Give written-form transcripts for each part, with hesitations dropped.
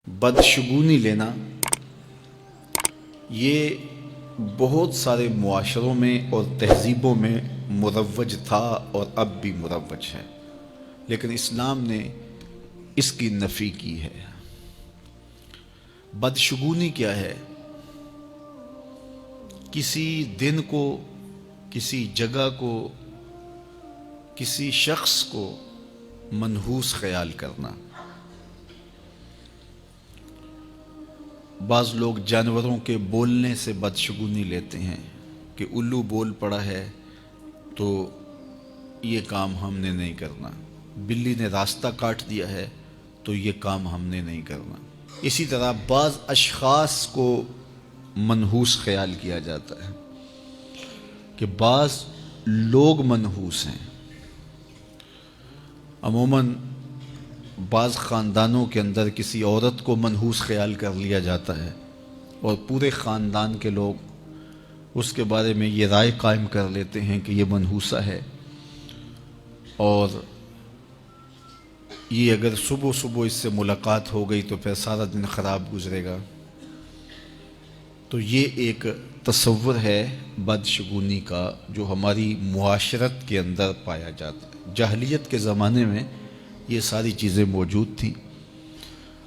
بدشگونی لینا یہ بہت سارے معاشروں میں اور تہذیبوں میں مروج تھا اور اب بھی مروج ہے، لیکن اسلام نے اس کی نفی کی ہے۔ بدشگونی کیا ہے؟ کسی دن کو، کسی جگہ کو، کسی شخص کو منحوس خیال کرنا۔ بعض لوگ جانوروں کے بولنے سے بدشگونی لیتے ہیں کہ الو بول پڑا ہے تو یہ کام ہم نے نہیں کرنا، بلی نے راستہ کاٹ دیا ہے تو یہ کام ہم نے نہیں کرنا۔ اسی طرح بعض اشخاص کو منحوس خیال کیا جاتا ہے کہ بعض لوگ منحوس ہیں۔ عموماً بعض خاندانوں کے اندر کسی عورت کو منحوس خیال کر لیا جاتا ہے اور پورے خاندان کے لوگ اس کے بارے میں یہ رائے قائم کر لیتے ہیں کہ یہ منحوسہ ہے، اور یہ اگر صبح صبح اس سے ملاقات ہو گئی تو پھر سارا دن خراب گزرے گا۔ تو یہ ایک تصور ہے بدشگونی کا جو ہماری معاشرت کے اندر پایا جاتا ہے۔ جاہلیت کے زمانے میں یہ ساری چیزیں موجود تھیں۔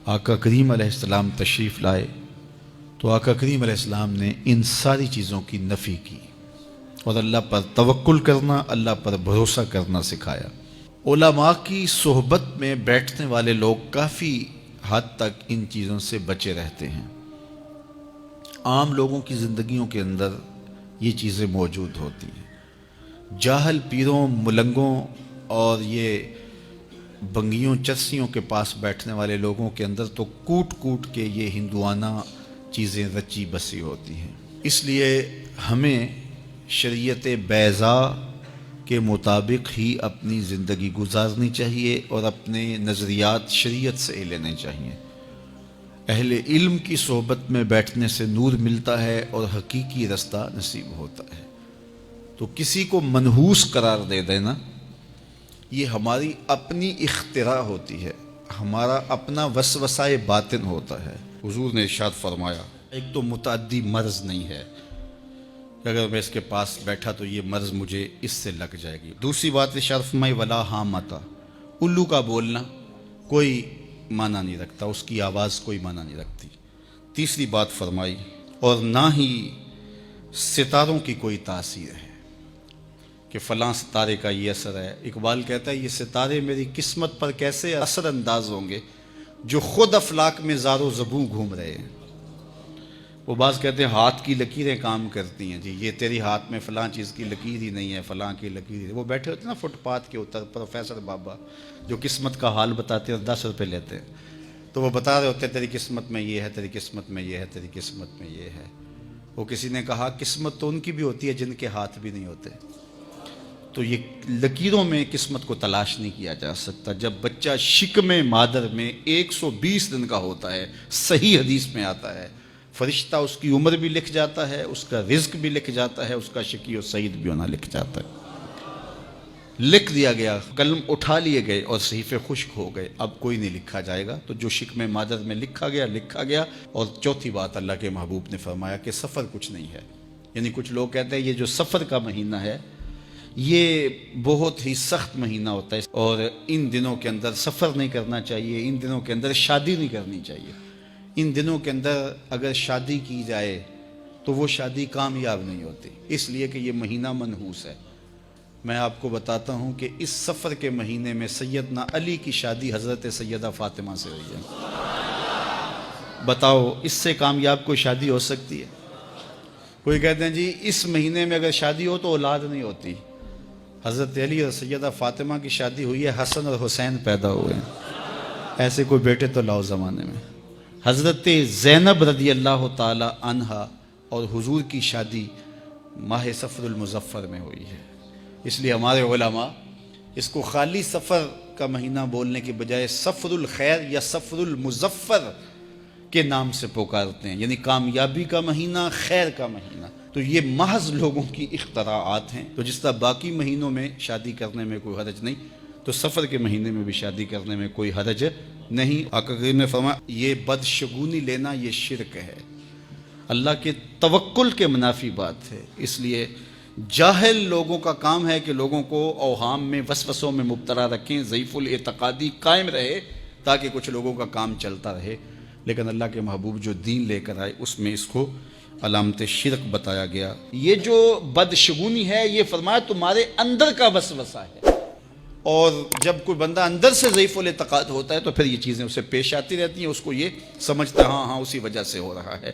آقا کریم علیہ السلام تشریف لائے تو آقا کریم علیہ السلام نے ان ساری چیزوں کی نفی کی اور اللہ پر توکل کرنا، اللہ پر بھروسہ کرنا سکھایا۔ علماء کی صحبت میں بیٹھنے والے لوگ کافی حد تک ان چیزوں سے بچے رہتے ہیں۔ عام لوگوں کی زندگیوں کے اندر یہ چیزیں موجود ہوتی ہیں۔ جاہل پیروں، ملنگوں اور یہ بنگیوں چرسیوں کے پاس بیٹھنے والے لوگوں کے اندر تو کوٹ کوٹ کے یہ ہندوانہ چیزیں رچی بسی ہوتی ہیں۔ اس لیے ہمیں شریعت بیضاء کے مطابق ہی اپنی زندگی گزارنی چاہیے اور اپنے نظریات شریعت سے لینے چاہیے۔ اہل علم کی صحبت میں بیٹھنے سے نور ملتا ہے اور حقیقی رستہ نصیب ہوتا ہے۔ تو کسی کو منحوس قرار دے دینا یہ ہماری اپنی اختراع ہوتی ہے، ہمارا اپنا وسوسہ باطن ہوتا ہے۔ حضور نے ارشاد فرمایا ایک تو متعدی مرض نہیں ہے کہ اگر میں اس کے پاس بیٹھا تو یہ مرض مجھے اس سے لگ جائے گی۔ دوسری بات ارشاد فرمائی ولا حامتا، الو کا بولنا کوئی معنی نہیں رکھتا، اس کی آواز کوئی معنی نہیں رکھتی۔ تیسری بات فرمائی اور نہ ہی ستاروں کی کوئی تاثیر ہے کہ فلاں ستارے کا یہ اثر ہے۔ اقبال کہتا ہے یہ ستارے میری قسمت پر کیسے اثر انداز ہوں گے جو خود افلاک میں زار و زبوں گھوم رہے ہیں۔ وہ بعض کہتے ہیں ہاتھ کی لکیریں کام کرتی ہیں، جی یہ تیری ہاتھ میں فلاں چیز کی لکیر ہی نہیں ہے، فلاں کی لکیر ہی۔ وہ بیٹھے ہوتے ہیں نا فٹ پاتھ کے اوپر پروفیسر بابا جو قسمت کا حال بتاتے ہیں اور 10 روپے لیتے ہیں، تو وہ بتا رہے ہوتے ہیں تیری قسمت میں یہ ہے، تیری قسمت میں یہ ہے، تیری قسمت میں یہ ہے۔ وہ کسی نے کہا قسمت تو ان کی بھی ہوتی ہے جن کے ہاتھ بھی نہیں ہوتے۔ تو یہ لکیروں میں قسمت کو تلاش نہیں کیا جا سکتا۔ جب بچہ شکم مادر میں 120 دن کا ہوتا ہے، صحیح حدیث میں آتا ہے، فرشتہ اس کی عمر بھی لکھ جاتا ہے، اس کا رزق بھی لکھ جاتا ہے، اس کا شقی و سعید بھی ہونا لکھ جاتا ہے۔ لکھ دیا گیا، قلم اٹھا لیے گئے اور صحیفے خشک ہو گئے، اب کوئی نہیں لکھا جائے گا۔ تو جو شکم مادر میں لکھا گیا۔ اور چوتھی بات اللہ کے محبوب نے فرمایا کہ سفر کچھ نہیں ہے۔ یعنی کچھ لوگ کہتے ہیں یہ جو سفر کا مہینہ ہے یہ بہت ہی سخت مہینہ ہوتا ہے اور ان دنوں کے اندر سفر نہیں کرنا چاہیے، ان دنوں کے اندر شادی نہیں کرنی چاہیے، ان دنوں کے اندر اگر شادی کی جائے تو وہ شادی کامیاب نہیں ہوتی، اس لیے کہ یہ مہینہ منحوس ہے۔ میں آپ کو بتاتا ہوں کہ اس سفر کے مہینے میں سیدنا علی کی شادی حضرت سیدہ فاطمہ سے ہوئی ہے۔ بتاؤ اس سے کامیاب کوئی شادی ہو سکتی ہے؟ کوئی کہتے ہیں جی اس مہینے میں اگر شادی ہو تو اولاد نہیں ہوتی۔ حضرت علی اور سیدہ فاطمہ کی شادی ہوئی ہے، حسن اور حسین پیدا ہوئے ہیں، ایسے کوئی بیٹے تو لاؤ زمانے میں۔ حضرت زینب رضی اللہ تعالی عنہا اور حضور کی شادی ماہ صفر المظفر میں ہوئی ہے۔ اس لیے ہمارے علماء اس کو خالی سفر کا مہینہ بولنے کے بجائے صفر الخیر یا صفر المظفر کے نام سے پکارتے ہیں، یعنی کامیابی کا مہینہ، خیر کا مہینہ۔ تو یہ محض لوگوں کی اختراعات ہیں۔ تو جس طرح باقی مہینوں میں شادی کرنے میں کوئی حرج نہیں، تو سفر کے مہینے میں بھی شادی کرنے میں کوئی حرج نہیں، آقا کریم نے فرمایا یہ بدشگونی لینا یہ شرک ہے، اللہ کے توکل کے منافی بات ہے۔ اس لیے جاہل لوگوں کا کام ہے کہ لوگوں کو اوہام میں وسوسوں میں مبتلا رکھیں، ضعیف الاعتقادی قائم رہے تاکہ کچھ لوگوں کا کام چلتا رہے، لیکن اللہ کے محبوب جو دین لے کر آئے اس میں اس کو علامت شرک بتایا گیا۔ یہ جو بدشگونی ہے یہ فرمایا تمہارے اندر کا وسوسہ ہے، اور جب کوئی بندہ اندر سے ضعیف الاعتقاد ہوتا ہے تو پھر یہ چیزیں اسے پیش آتی رہتی ہیں، اس کو یہ سمجھتا ہے ہاں اسی وجہ سے ہو رہا ہے۔